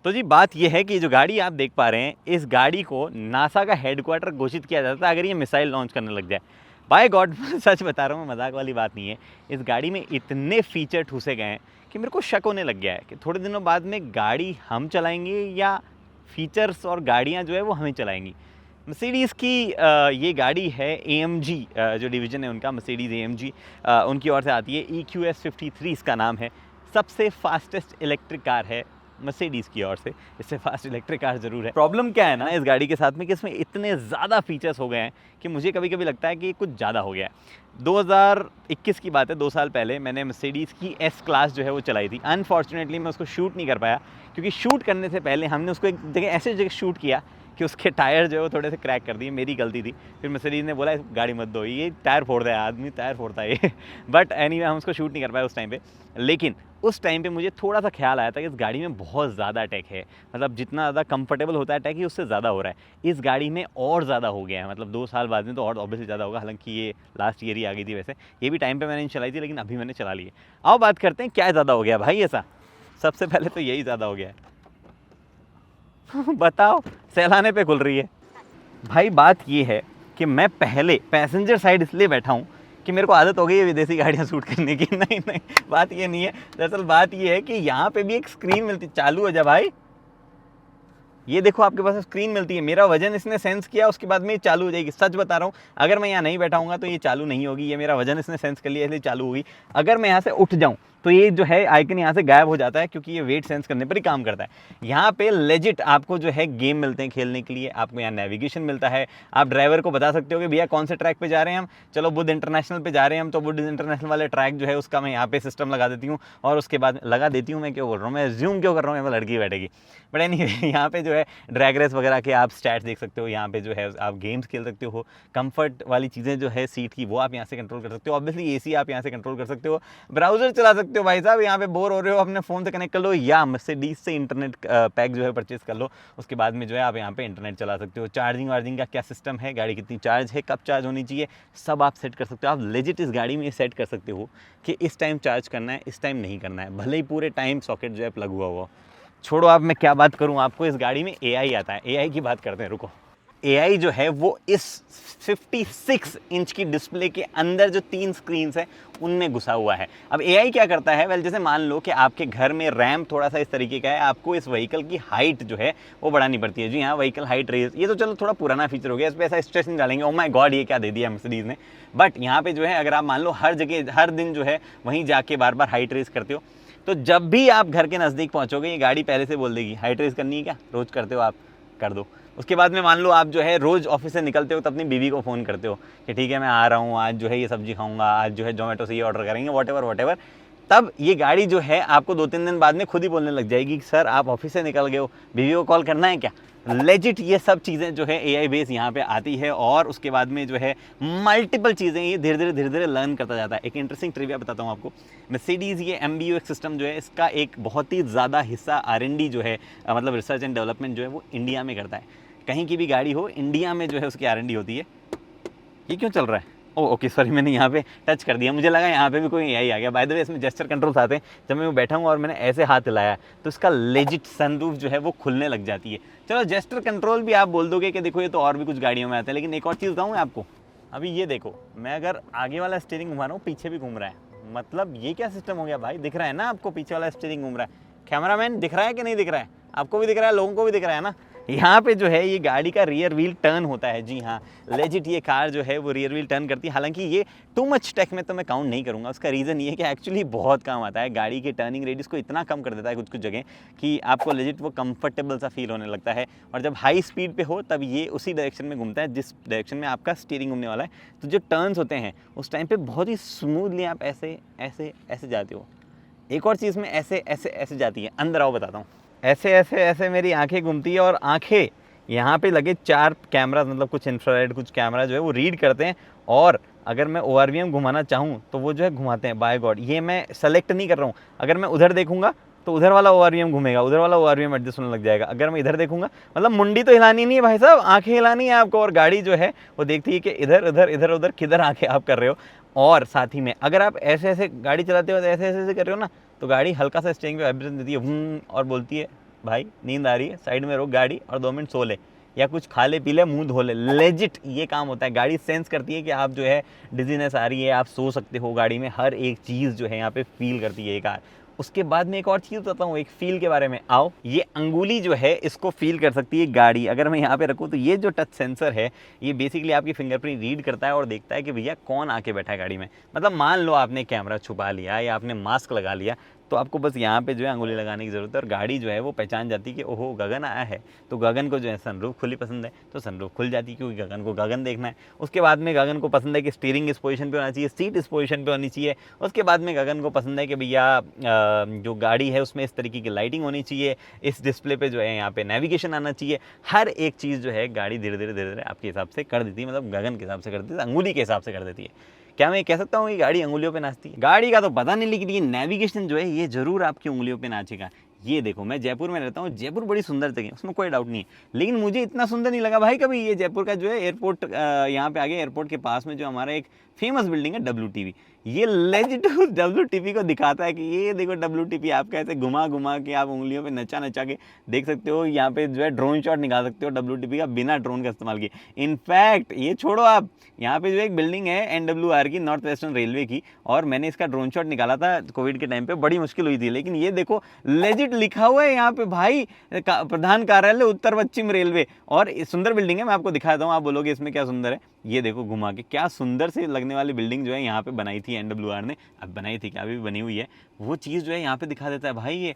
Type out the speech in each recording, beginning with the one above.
तो जी बात यह है कि जो गाड़ी आप देख पा रहे हैं, इस गाड़ी को नासा का हेडक्वार्टर घोषित किया जाता है अगर ये मिसाइल लॉन्च करने लग जाए। बाय गॉड सच बता रहा हूँ, मजाक वाली बात नहीं है। इस गाड़ी में इतने फीचर ठूसे गए हैं कि मेरे को शक होने लग गया है कि थोड़े दिनों बाद में गाड़ी हम चलाएंगे या फीचर्स और गाड़ियाँ जो है वो हमें चलाएंगी। मर्सिडीज़ की ये गाड़ी है AMG, जो डिवीज़न है उनका मर्सिडीज़ AMG, उनकी ओर से आती है। EQS 53 इसका नाम है। सबसे फास्टेस्ट इलेक्ट्रिक कार है मर्सिडीज़ की ओर से। इससे फास्ट इलेक्ट्रिक कार ज़रूर है। प्रॉब्लम क्या है ना इस गाड़ी के साथ में कि इसमें इतने ज़्यादा फीचर्स हो गए हैं कि मुझे कभी कभी लगता है कि कुछ ज़्यादा हो गया है। 2021 की बात है, 2 साल पहले मैंने मर्सिडीज़ की S क्लास जो है वो चलाई थी। अनफॉर्चुनेटली मैं उसको शूट नहीं कर पाया, क्योंकि शूट करने से पहले हमने उसको एक जगह ऐसे जगह शूट किया कि उसके टायर जो है वो थोड़े से क्रैक कर दिए। मेरी गलती थी। फिर मर्सिडीज़ ने बोला गाड़ी मत दो, ये टायर फोड़ देगा, आदमी टायर फोड़ता है ये बट एनीवे हम उसको शूट नहीं कर पाए उस टाइम पे। लेकिन उस टाइम पे मुझे थोड़ा सा ख्याल आया था कि इस गाड़ी में बहुत ज़्यादा टेक है। मतलब जितना ज़्यादा कंफर्टेबल होता है टेक ही उससे ज़्यादा हो रहा है। इस गाड़ी में और ज़्यादा हो गया है। मतलब 2 साल बाद में तो और ऑब्वियसली ज़्यादा होगा। हालांकि ये लास्ट ईयर ही आ गई थी, वैसे ये भी टाइम पे मैंने चलाई थी, लेकिन अभी मैंने चला ली है। आओ बात करते हैं क्या ज़्यादा हो गया भाई ऐसा। सबसे पहले तो यही ज़्यादा हो गया है बताओ, सहलाने पे खुल रही है भाई। बात ये है कि मैं पहले पैसेंजर साइड इसलिए बैठा हूँ कि मेरे को आदत हो गई है विदेशी गाड़ियाँ शूट करने की। नहीं नहीं, बात ये नहीं है। दरअसल बात ये है कि यहाँ पे भी एक स्क्रीन मिलती, चालू हो जा भाई, ये देखो आपके पास स्क्रीन मिलती है। मेरा वजन इसने सेंस किया, उसके बाद में ये चालू हो जाएगी। सच बता रहा हूँ, अगर मैं यहाँ नहीं बैठा हूँगा तो ये चालू नहीं होगी। ये मेरा वजन इसने सेंस कर लिया इसलिए चालू होगी। अगर मैं यहाँ से उठ जाऊँ तो ये जो है आइकन यहाँ से गायब हो जाता है, क्योंकि ये वेट सेंस करने पर ही काम करता है। यहाँ पे लेजिट आपको जो है गेम मिलते हैं खेलने के लिए। आपको यहाँ नेविगेशन मिलता है। आप ड्राइवर को बता सकते हो कि भैया कौन से ट्रैक पे जा रहे हैं हम। चलो बुध इंटरनेशनल पे जा रहे हैं हम, तो बुध इंटरनेशनल वाले ट्रैक जो है उसका मैं यहाँ पे सिस्टम लगा देती हूँ। और उसके बाद लगा देती हूँ, मैं क्यों बोल रहा हूँ, मैं ज्यूम क्यों कर रहा हूँ, मैं लड़की बैठेगी। बट एनीवे यहाँ पे जो है ड्रैग रेस वगैरह के आप स्टैट्स देख सकते हो। यहाँ पे जो है आप गेम्स खेल सकते हो। कंफर्ट वाली चीज़ें जो है सीट की, वो आप यहाँ से कंट्रोल कर सकते हो। ऑब्वियसली AC आप यहाँ से कंट्रोल कर सकते हो। ब्राउजर चला सकते हो भाई साहब। यहाँ पे बोर हो रहे हो, अपने फ़ोन से कनेक्ट कर लो, या मर्सिडीज़ से इंटरनेट पैक जो है परचेज कर लो। उसके बाद में जो है आप यहाँ पे इंटरनेट चला सकते हो। चार्जिंग वार्जिंग का क्या सिस्टम है, गाड़ी कितनी चार्ज है, कब चार्ज होनी चाहिए, सब आप सेट कर सकते हो। आप लेजिट इस गाड़ी में सेट कर सकते हो कि इस टाइम चार्ज करना है, इस टाइम नहीं करना है, भले ही पूरे टाइम सॉकेट जो है प्लग हुआ हुआ। छोड़ो, अब मैं क्या बात करूं आपको। इस गाड़ी में AI आता है। AI की बात करते हैं, रुको। AI जो है वो इस 56 इंच की डिस्प्ले के अंदर जो 3 स्क्रीन्स है उनमें घुसा हुआ है। अब AI क्या करता है, वेल जैसे मान लो कि आपके घर में रैम थोड़ा सा इस तरीके का है, आपको इस व्हीकल की हाइट जो है वो बढ़ानी पड़ती है। जी हाँ, व्हीकल हाइट रेज, ये तो चलो थोड़ा पुराना फीचर हो गया, इस पर ऐसा स्ट्रेस नहीं डालेंगे, ओ माय गॉड ये क्या दे दिया मर्सिडीज़ ने। बट यहाँ पे जो है अगर आप मान लो हर जगह हर दिन जो है वहीं जाके बार बार हाइट रेज करते हो, तो जब भी आप घर के नज़दीक पहुंचोगे ये गाड़ी पहले से बोल देगी हाइट रेस करनी है क्या, रोज़ करते हो आप, कर दो। उसके बाद में मान लो आप जो है रोज़ ऑफिस से निकलते हो तो अपनी बीवी को फ़ोन करते हो कि ठीक है मैं आ रहा हूँ, आज जो है ये सब्जी खाऊंगा, आज जो है जोमेटो से ये ऑर्डर करेंगे, वॉट एवर। तब ये गाड़ी जो है आपको 2-3 दिन बाद में खुद ही बोलने लग जाएगी कि सर आप ऑफिस से निकल गए हो, बीवी को कॉल करना है क्या। लेजिट ये सब चीज़ें जो है AI बेस यहाँ पे आती है। और उसके बाद में जो है मल्टीपल चीज़ें ये धीरे धीरे लर्न करता जाता है। एक इंटरेस्टिंग ट्रिविया बताता हूँ आपको। मर्सिडीज़ ये MBUX सिस्टम जो है इसका एक बहुत ही ज़्यादा हिस्सा R&D जो है, मतलब रिसर्च एंड डेवलपमेंट जो है वो इंडिया में करता है। कहीं की भी गाड़ी हो, इंडिया में जो है उसकी R&D होती है। ये क्यों चल रहा है, ओके सॉरी, मैंने यहाँ पे टच कर दिया, मुझे लगा यहाँ पे भी कोई AI आ गया। बाय द वे इसमें जेस्चर कंट्रोल्स आते हैं। जब मैं बैठा हूँ और मैंने ऐसे हाथ हिलाया तो इसका लेजिट सनरूफ जो है वो खुलने लग जाती है। चलो जेस्चर कंट्रोल भी आप बोल दोगे कि देखो ये तो और भी कुछ गाड़ियों में आता है, लेकिन एक और चीज़ बताऊँ मैं आपको। अभी ये देखो, मैं अगर आगे वाला स्टीयरिंग घुमा रहा हूँ पीछे भी घूम रहा है। मतलब ये क्या सिस्टम हो गया भाई, दिख रहा है ना आपको पीछे वाला स्टीयरिंग घूम रहा है। कैमरामैन दिख रहा है कि नहीं दिख रहा है, आपको भी दिख रहा है, लोगों को भी दिख रहा है ना। यहाँ पे जो है ये गाड़ी का रियर व्हील टर्न होता है। जी हाँ, लेजिट ये कार जो है वो रियर व्हील टर्न करती है। हालांकि ये टू मच टेक में तो मैं काउंट नहीं करूँगा। उसका रीज़न ये है कि एक्चुअली बहुत काम आता है। गाड़ी के टर्निंग रेडियस को इतना कम कर देता है कुछ जगह कि आपको लेजिट वो कंफर्टेबल सा फील होने लगता है। और जब हाई स्पीड पे हो तब ये उसी डायरेक्शन में घूमता है जिस डायरेक्शन में आपका स्टीयरिंग घूमने वाला है। तो जो टर्न्स होते हैं उस टाइम पर बहुत ही स्मूथली आप ऐसे ऐसे ऐसे जाते हो। एक और चीज़ में ऐसे ऐसे ऐसे जाती है, अंदर आओ बताता हूँ। ऐसे ऐसे ऐसे मेरी आंखें घूमती है और आंखें यहाँ पे लगे 4 कैमरा, मतलब कुछ इंफ्रारेड कुछ कैमरा जो है वो रीड करते हैं। और अगर मैं ORVM घुमाना चाहूँ तो वो जो है घुमाते हैं। बाय गॉड, ये मैं सेलेक्ट नहीं कर रहा हूँ। अगर मैं उधर देखूंगा तो उधर वाला ORVM घूमेगा, उधर वाला ORVM एडजस्ट होने लग जाएगा। अगर मैं इधर देखूंगा, मतलब मुंडी तो हिलानी नहीं है भाई साहब, आंखें हिलानी है आपको। और गाड़ी जो है वो देखती है कि इधर उधर इधर उधर किधर आंखें आप कर रहे हो। और साथ ही में अगर आप ऐसे ऐसे गाड़ी चलाते हो, ऐसे ऐसे ऐसे कर रहे हो ना, तो गाड़ी हल्का सा स्टीयरिंग पे वाइब्रेशन देती है और बोलती है भाई नींद आ रही है, साइड में रोक गाड़ी और 2 मिनट सो ले, या कुछ खा ले पी ले, मुंह धो ले। लेजिट ये काम होता है। गाड़ी सेंस करती है कि आप जो है डिजीनेस आ रही है, आप सो सकते हो गाड़ी में, हर एक चीज़ जो है यहाँ पे फील करती है ये कार। उसके बाद में एक और चीज़ बताता हूँ, एक फील के बारे में। आओ, ये अंगुली जो है इसको फील कर सकती है गाड़ी। अगर मैं यहाँ पे रखूँ तो ये जो टच सेंसर है ये बेसिकली आपकी फिंगरप्रिंट रीड करता है और देखता है कि भैया कौन आके बैठा है गाड़ी में। मतलब मान लो आपने कैमरा छुपा लिया या आपने मास्क लगा लिया, तो आपको बस यहाँ पे जो है अंगुली लगाने की ज़रूरत है और गाड़ी जो है वो पहचान जाती है कि ओहो गगन आया है। तो गगन को जो है सनरूफ खुली पसंद है तो सनरूफ खुल जाती है, क्योंकि गगन को गगन देखना है। उसके बाद में गगन को पसंद है कि स्टीयरिंग इस पोजीशन पे होना चाहिए, सीट इस पोजीशन पे होनी चाहिए। उसके बाद में गगन को पसंद है कि भैया जो गाड़ी है उसमें इस तरीके की लाइटिंग होनी चाहिए, इस डिस्प्ले पे जो है यहाँ पे नेविगेशन आना चाहिए। हर एक चीज़ जो है गाड़ी धीरे धीरे आपके हिसाब से कर देती है, मतलब गगन के हिसाब से कर देती है, अंगुली के हिसाब से कर देती है। क्या मैं कह सकता हूँ कि गाड़ी अंगुलियों पे नाचती है? गाड़ी का तो पता नहीं, लेकिन ये नेविगेशन जो है ये जरूर आपकी उंगलियों पे नाचेगा। ये देखो, मैं जयपुर में रहता हूँ, जयपुर बड़ी सुंदर जगह है, उसमें कोई डाउट नहीं है, लेकिन मुझे इतना सुंदर नहीं लगा भाई कभी ये जयपुर का जो है एयरपोर्ट। यहाँ पे आगे एयरपोर्ट के पास में जो हमारा एक फेमस बिल्डिंग है WTV, ये लेजिट WTV को दिखाता है कि ये देखो WTV, आपका ऐसे घुमा घुमा के आप उंगलियों पे नचा नचा के देख सकते हो। यहाँ पे जो है ड्रोन शॉट निकाल सकते हो WTV का बिना ड्रोन का इस्तेमाल किए। इनफैक्ट ये छोड़ो, आप यहाँ पे जो एक बिल्डिंग है NWR की, नॉर्थ वेस्टर्न रेलवे की, और मैंने इसका ड्रोन शॉट निकाला था कोविड के टाइम पे, बड़ी मुश्किल हुई थी, लेकिन ये देखो लेजिट लिखा हुआ है यहाँ पे भाई, प्रधान कार्यालय उत्तर पश्चिम रेलवे। और सुंदर बिल्डिंग है, मैं आपको दिखाता हूँ, आप बोलोगे इसमें क्या सुंदर है। ये देखो घुमा के, क्या सुंदर से लगने वाली बिल्डिंग जो है यहाँ पे बनाई थी NWR ने। अब बनाई थी क्या, अभी भी बनी हुई है, वो चीज़ जो है यहाँ पे दिखा देता है भाई। ये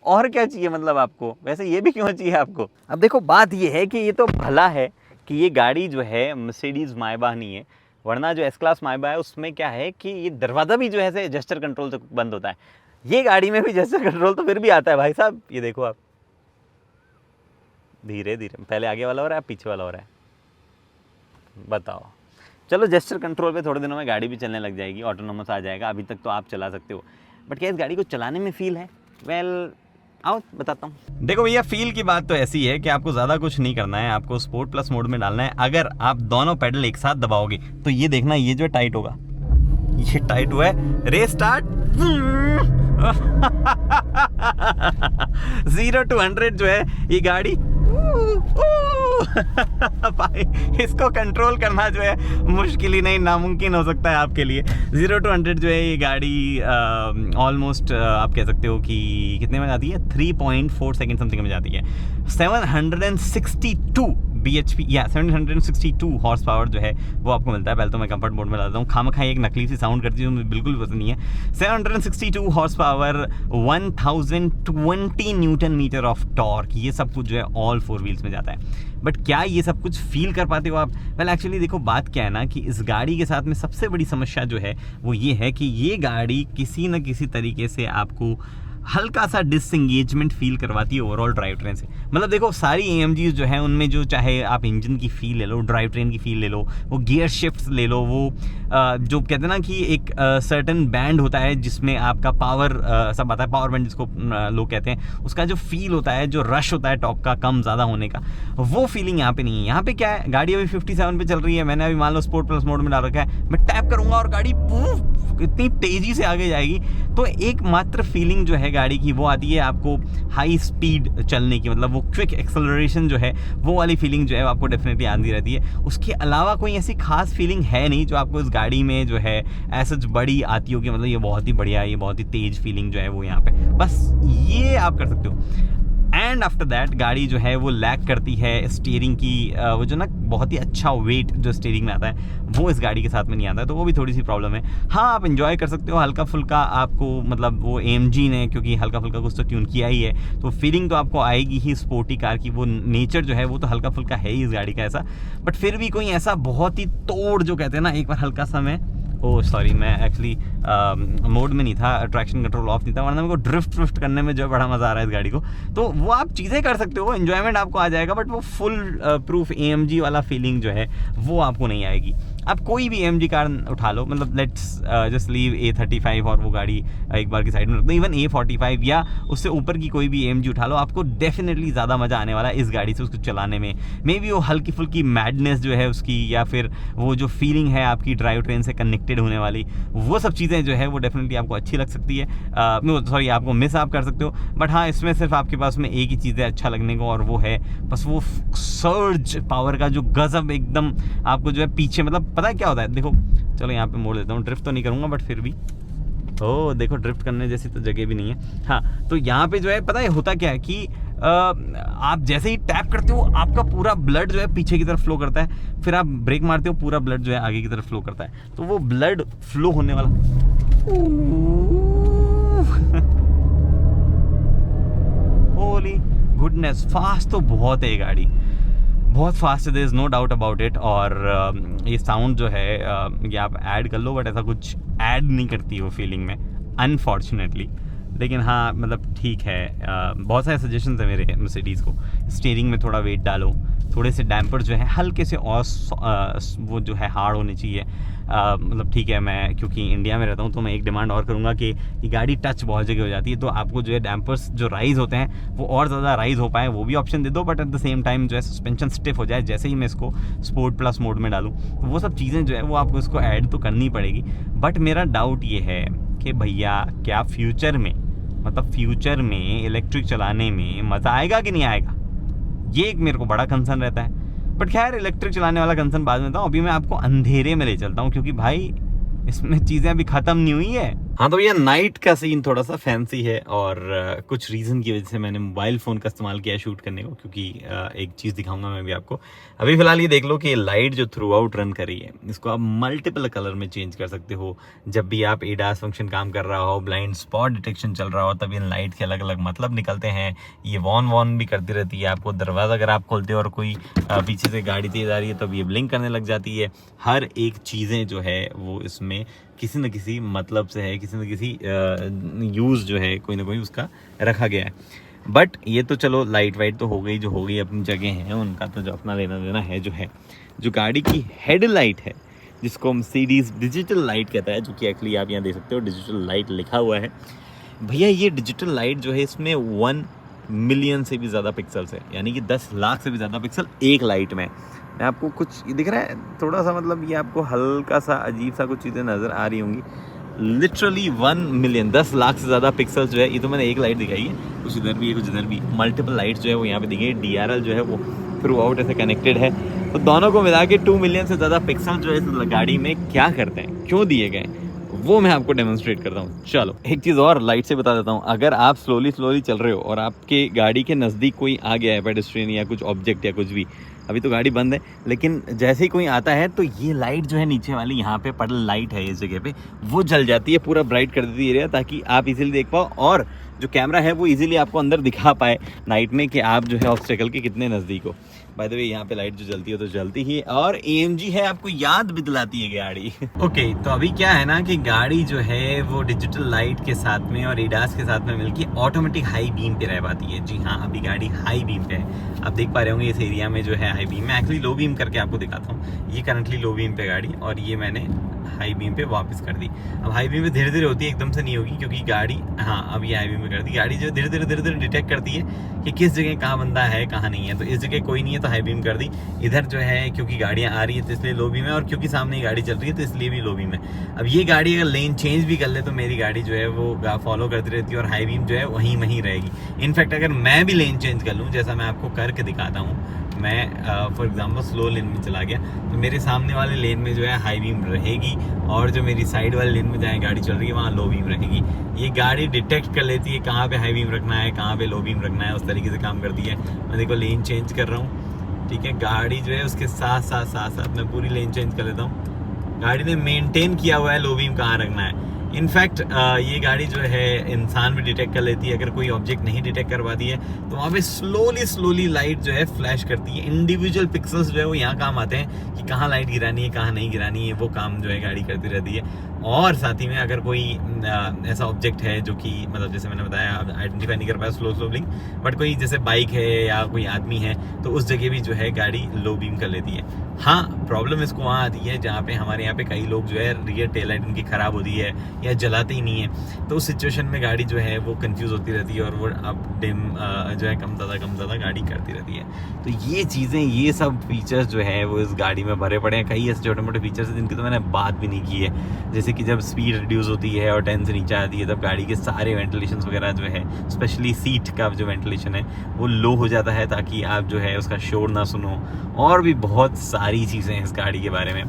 और क्या चाहिए मतलब आपको, वैसे ये भी क्यों चाहिए आपको। अब देखो बात ये है कि ये तो भला है कि ये गाड़ी जो है मर्सिडीज मायबा नहीं है, वरना जो S-क्लास मायबा है उसमें क्या है कि ये दरवाज़ा भी जो है जेस्चर कंट्रोल से बंद होता है। ये गाड़ी में भी जेस्चर कंट्रोल तो फिर भी आता है भाई साहब। ये देखो आप, धीरे धीरे, पहले आगे वाला हो रहा है, पीछे वाला हो रहा है, बताओ। चलो जेस्चर कंट्रोल पे थोड़े दिनों में गाड़ी भी चलने लग जाएगी, ऑटोनोमस आ जाएगा, अभी तक तो आप चला सकते हो, बट क्या इस गाड़ी को चलाने में फील है? वेल आओ बताता हूँ। देखो भैया, फील की बात तो ऐसी है कि आपको ज़्यादा कुछ नहीं करना है, आपको स्पोर्ट प्लस मोड में डालना है। अगर आप दोनों पेडल एक साथ दबाओगे तो ये देखना, ये जो टाइट होगा, ये टाइट हुआ है, रेस स्टार्ट 0 to 100 जो है ये गाड़ी भाई, इसको कंट्रोल करना जो है मुश्किल ही नहीं, नामुमकिन हो सकता है आपके लिए। 0 to 100 जो है ये गाड़ी ऑलमोस्ट आप कह सकते हो कि कितने में जाती है, 3.4 सेकेंड समथिंग में जाती है। 762 bhp या 762 हॉर्स पावर जो है वो आपको मिलता है। पहले तो मैं कंफर्ट मोड में डालता हूँ, खामखा एक नकली सी साउंड करती है, मुझे बिल्कुल पसंद नहीं है। 762 horse power, 1020 newton metre of torque, ये सब कुछ जो है ऑल 4 व्हील्स में जाता है। बट क्या ये सब कुछ फील कर पाते हो आप? वेल एक्चुअली देखो बात क्या है ना, कि इस गाड़ी के साथ में सबसे बड़ी समस्या जो है वो ये है कि ये गाड़ी किसी न किसी तरीके से आपको हल्का सा डिसएंगेजमेंट फील करवाती है ओवरऑल ड्राइव ट्रेन से। मतलब देखो सारी AMGs जो है उनमें जो चाहे आप इंजन की फील ले लो, ड्राइव ट्रेन की फील ले लो, वो गियर शिफ्ट्स ले लो, वो जो कहते हैं ना कि एक सर्टन बैंड होता है जिसमें आपका पावर सब आता है, पावर बैंड जिसको लोग कहते हैं, उसका जो फील होता है, जो रश होता है टॉप का कम ज़्यादा होने का, वो फीलिंग यहाँ पे नहीं है। यहाँ पे क्या है, गाड़ी अभी 57 पे चल रही है, मैंने अभी मान लो स्पोर्ट प्लस मोड में डाल रखा है, मैं टैप करूँगा और गाड़ी इतनी तेज़ी से आगे जाएगी। तो एकमात्र फीलिंग जो है गाड़ी की वो आती है आपको हाई स्पीड चलने की, मतलब वो क्विक एक्सेलरेशन जो है वो वाली फीलिंग जो है आपको डेफिनेटली आती रहती है। उसके अलावा कोई ऐसी खास फीलिंग है नहीं जो आपको इस गाड़ी में जो है ऐसा बड़ी आती हो कि मतलब ये बहुत ही बढ़िया, ये बहुत ही तेज फीलिंग जो है वो यहाँ पे, बस ये आप कर सकते हो। एंड आफ्टर दैट गाड़ी जो है वो लैग करती है स्टीयरिंग की, वो जो ना बहुत ही अच्छा वेट जो स्टीयरिंग में आता है वो इस गाड़ी के साथ में नहीं आता है, तो वो भी थोड़ी सी प्रॉब्लम है। हाँ आप एंजॉय कर सकते हो हल्का फुल्का, आपको मतलब वो AMG ने क्योंकि हल्का फुल्का कुछ तो ट्यून किया ही है, तो फीलिंग तो आपको आएगी ही स्पोर्टी कार की, वो नेचर जो है वो तो हल्का फुल्का है ही इस गाड़ी का ऐसा। बट फिर भी कोई ऐसा बहुत ही तोड़ जो कहते हैं ना, एक बार हल्का सा मैं सॉरी मैं एक्चुअली मोड में नहीं था, ट्रैक्शन कंट्रोल ऑफ नहीं था, वरना मेरे को ड्रिफ्ट करने में जो है बड़ा मज़ा आ रहा है इस गाड़ी को। तो वो आप चीज़ें कर सकते हो, एन्जॉयमेंट आपको आ जाएगा, बट वो फुल प्रूफ AMG वाला फीलिंग जो है वो आपको नहीं आएगी। आप कोई भी AMG कार उठा लो, मतलब लेट्स जस्ट लीव A35 और वो गाड़ी एक बार की साइड में रख दो, इवन A45 या उससे ऊपर की कोई भी AMG उठा लो, आपको डेफिनेटली ज़्यादा मज़ा आने वाला है इस गाड़ी से उसको चलाने में। मे बी वो हल्की फुल्की मैडनेस जो है उसकी, या फिर वो जो फीलिंग है आपकी ड्राइव ट्रेन से कनेक्टेड होने वाली, वो सब चीज़ें जो है वो डेफिनेटली आपको अच्छी लग सकती है। सॉरी, आपको मिस आप कर सकते हो। बट हाँ, इसमें सिर्फ आपके पास में एक ही चीज़ है अच्छा लगने को, और वो है बस वो सर्ज पावर का जो गजब एकदम आपको जो है पीछे, मतलब पता है क्या होता है, देखो चलो यहाँ पे मोड़ देता हूँ, ड्रिफ्ट तो नहीं करूँगा बट फिर भी, ओ देखो ड्रिफ्ट करने जैसी तो जगह भी नहीं है। हाँ, तो यहाँ पे जो है पता है होता क्या है कि आप जैसे ही टैप करते हो आपका पूरा ब्लड जो है पीछे की तरफ फ्लो करता है, फिर आप ब्रेक मारते हो पूरा ब्लड जो है आगे की तरफ फ्लो करता है, तो वो ब्लड फ्लो होने वाला होली गुडनेस, फास्ट तो बहुत है ये गाड़ी, बहुत फास्ट है, there is no doubt about it. और ये साउंड जो है ये आप ऐड कर लो, बट ऐसा कुछ ऐड नहीं करती वो फीलिंग में अनफॉर्चुनेटली। लेकिन हाँ मतलब ठीक है, बहुत सारे सजेशंस है मेरे मर्सिडीज़ को, स्टीयरिंग में थोड़ा वेट डालो, थोड़े से डैम्पर जो है हल्के से और वो जो है हार्ड होने चाहिए। मतलब ठीक है, मैं क्योंकि इंडिया में रहता हूँ तो मैं एक डिमांड और करूँगा कि ये गाड़ी टच बहुत जगह हो जाती है, तो आपको जो है डैम्पर्स जो राइज़ होते हैं वो और ज़्यादा राइज़ हो पाए वो भी ऑप्शन दे दो, but at the same time जो है सस्पेंशन स्टिफ हो जाए जैसे ही मैं इसको स्पोर्ट प्लस मोड में डालूँ, तो वो सब चीज़ें जो है वो आपको इसको ऐड तो करनी पड़ेगी। बट मेरा डाउट ये है कि भैया क्या फ्यूचर में इलेक्ट्रिक चलाने में मज़ा आएगा कि नहीं आएगा, ये एक मेरे को बड़ा कंसर्न रहता है। बट खैर इलेक्ट्रिक चलाने वाला कंसर्न बाद में था, अभी मैं आपको अंधेरे में ले चलता हूँ क्योंकि भाई इसमें चीज़ें अभी ख़त्म नहीं हुई है। हाँ, तो ये नाइट का सीन थोड़ा सा फैंसी है और कुछ रीज़न की वजह से मैंने मोबाइल फ़ोन का इस्तेमाल किया शूट करने को, क्योंकि एक चीज़ दिखाऊंगा मैं भी आपको। अभी फ़िलहाल ये देख लो कि लाइट जो थ्रू आउट रन कर रही है, इसको आप मल्टीपल कलर में चेंज कर सकते हो। जब भी आप ADAS फंक्शन काम कर रहा हो, ब्लाइंड स्पॉट डिटेक्शन चल रहा हो, तब इन लाइट के अलग अलग मतलब निकलते हैं। ये वॉन भी करती रहती है, आपको दरवाज़ा अगर आप खोलते हो और कोई पीछे से गाड़ी तेज आ रही है तब ये ब्लिंक करने लग जाती है। हर एक चीज़ें जो है वो इसमें किसी न किसी मतलब से है, किसी न किसी यूज़ जो है कोई ना कोई उसका रखा गया है। बट ये तो चलो लाइट वाइट तो हो गई, जो हो गई अपनी जगह है, उनका तो जो अपना लेना देना है। जो गाड़ी की हेडलाइट है जिसको मर्सिडीज़ डिजिटल लाइट कहता है, जो कि एक्चुअली आप यहाँ देख सकते हो डिजिटल लाइट लिखा हुआ है। भैया ये डिजिटल लाइट जो है इसमें 1 मिलियन से भी ज़्यादा पिक्सल्स है, यानी कि 10 लाख से भी ज़्यादा पिक्सल एक लाइट में। मैं आपको कुछ दिख रहा है थोड़ा सा, मतलब ये आपको हल्का सा अजीब सा कुछ चीज़ें नज़र आ रही होंगी। लिटरली 1 मिलियन 10 लाख से ज़्यादा पिक्सल्स जो है, ये तो मैंने एक लाइट दिखाई है, कुछ इधर भी है कुछ इधर भी, मल्टीपल लाइट्स जो है वो यहाँ पे दिखाई है। DRL जो है वो थ्रू आउट ऐसे कनेक्टेड है, तो दोनों को मिला के 2 मिलियन से ज़्यादा पिक्सल जो है इस गाड़ी में क्या करते हैं, क्यों दिए गए, वो मैं आपको डेमोन्स्ट्रेट करता हूँ। चलो एक चीज़ और लाइट से बता देता हूँ, अगर आप स्लोली चल रहे हो और आपके गाड़ी के नज़दीक कोई आ गया है, पेडेस्ट्रियन या कुछ ऑब्जेक्ट या कुछ भी, अभी तो गाड़ी बंद है, लेकिन जैसे ही कोई आता है तो ये लाइट जो है नीचे वाली यहाँ पे पडल लाइट है इस जगह पे, वो जल जाती है, पूरा ब्राइट कर देती है एरिया, ताकि आप इजीली देख पाओ और जो कैमरा है वो इजीली आपको अंदर दिखा पाए नाइट में कि आप जो है ऑब्स्टेकल के कितने नज़दीक हो। बाय द वे यहाँ पे लाइट जो जलती है तो जलती ही, और AMG है आपको याद भी दिलाती है गाड़ी। ओके, तो अभी क्या है ना कि गाड़ी जो है वो डिजिटल लाइट के साथ में और ADAS के साथ में मिलकर ऑटोमेटिक हाई बीम पे रह पाती है। जी हाँ, अभी गाड़ी हाई बीम पे है, आप देख पा रहे होंगे इस एरिया में जो है हाई बीम। मैं एक्चुअली लो बीम करके आपको दिखाता हूँ। ये करंटली लो बीम पे गाड़ी, और ये मैंने हाई बीम पे वापस कर दी। अब हाई बीम पे धीरे धीरे होती है, एकदम से नहीं होगी, क्योंकि गाड़ी, हाँ अब ये हाई बीम में कर दी, गाड़ी जो धीरे धीरे डिटेक्ट करती है कि किस जगह कहाँ बंदा है कहाँ नहीं है। तो इस जगह कोई नहीं है तो हाई बीम कर दी, इधर जो है क्योंकि गाड़ियाँ आ रही है तो इसलिए लो बीम है, और क्योंकि सामने गाड़ी चल रही है तो इसलिए भी लो बीम है। अब ये गाड़ी अगर लेन चेंज भी कर ले तो मेरी गाड़ी जो है वो फॉलो करती रहती है और हाई बीम जो है वहीं रहेगी। इनफैक्ट अगर मैं भी लेन चेंज कर लूँ, जैसा मैं आपको करके दिखाता हूँ, मैं फॉर एग्जांपल स्लो लेन में चला गया तो मेरे सामने वाले लेन में जो है हाई बीम रहेगी, और जो मेरी साइड वाले लेन में जहाँ गाड़ी चल रही है वहाँ लो बीम रहेगी। ये गाड़ी डिटेक्ट कर लेती है कहाँ पे हाई बीम रखना है, कहाँ पे लो बीम रखना है, उस तरीके से काम करती है। मैं देखो लेन चेंज कर रहा हूँ, ठीक है, गाड़ी जो है उसके साथ साथ मैं पूरी लेन चेंज कर लेता हूँ। गाड़ी ने मेनटेन किया हुआ है लो बीम कहाँ रखना है। इनफैक्ट ये गाड़ी जो है इंसान भी डिटेक्ट कर लेती है, अगर कोई ऑब्जेक्ट नहीं डिटेक्ट कर पाती है तो वहाँ पे स्लोली लाइट जो है फ्लैश करती है। इंडिविजुअल पिक्सल्स जो है वो यहाँ काम आते हैं कि कहाँ लाइट गिरानी है कहाँ नहीं गिरानी है, वो काम जो है गाड़ी करती रहती है। और साथ ही में अगर कोई ऐसा ऑब्जेक्ट है जो कि मतलब जैसे मैंने बताया आइडेंटिफाई नहीं कर पाया स्लो ब्लिंक, बट कोई जैसे बाइक है या कोई आदमी है तो उस जगह भी जो है गाड़ी लो बीम कर लेती है। हाँ, प्रॉब्लम इसको वहाँ आती है जहाँ पे हमारे यहाँ पे कई लोग जो है रियर टेल लाइट उनकी ख़राब होती है या जलाते ही नहीं है, तो उस सिचुएशन में गाड़ी जो है वो कंफ्यूज होती रहती है और वो अप डिम जो है कम ज़्यादा गाड़ी करती रहती है। तो ये चीज़ें, ये सब फीचर्स जो है वो इस गाड़ी में भरे पड़े हैं। कई ऐसे छोटे मोटे फीचर्स हैं जिनकी तो मैंने बात भी नहीं की है, जैसे कि जब स्पीड रिड्यूस होती है और 10 से नीचे आती है तब गाड़ी के सारे वेंटिलेशन वगैरह जो है, स्पेशली सीट का जो वेंटिलेशन है वो लो हो जाता है ताकि आप जो है उसका शोर ना सुनो, और भी बहुत सारी चीज़ें हैं इस गाड़ी के बारे में।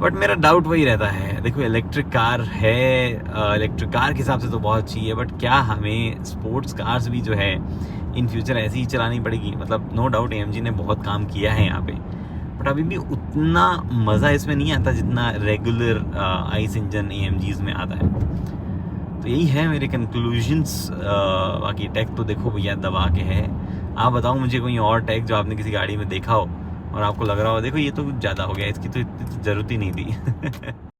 बट मेरा डाउट वही रहता है, देखो इलेक्ट्रिक कार है, इलेक्ट्रिक कार के हिसाब से तो बहुत अच्छी है, बट क्या हमें स्पोर्ट्स कार्स भी जो है इन फ्यूचर ऐसी ही चलानी पड़ेगी? मतलब नो डाउट AMG ने बहुत काम किया है यहाँ पे, बट अभी भी उतना मज़ा इसमें नहीं आता जितना रेगुलर आइस इंजन AMGs में आता है। तो यही है मेरे कंक्लूजन्स। बाकी टेक तो देखो भैया दबा के है। आप बताओ मुझे कोई और टेक जो आपने किसी गाड़ी में देखा हो और आपको लग रहा हो देखो ये तो कुछ ज़्यादा हो गया, इसकी तो इतनी ज़रूरत ही नहीं थी।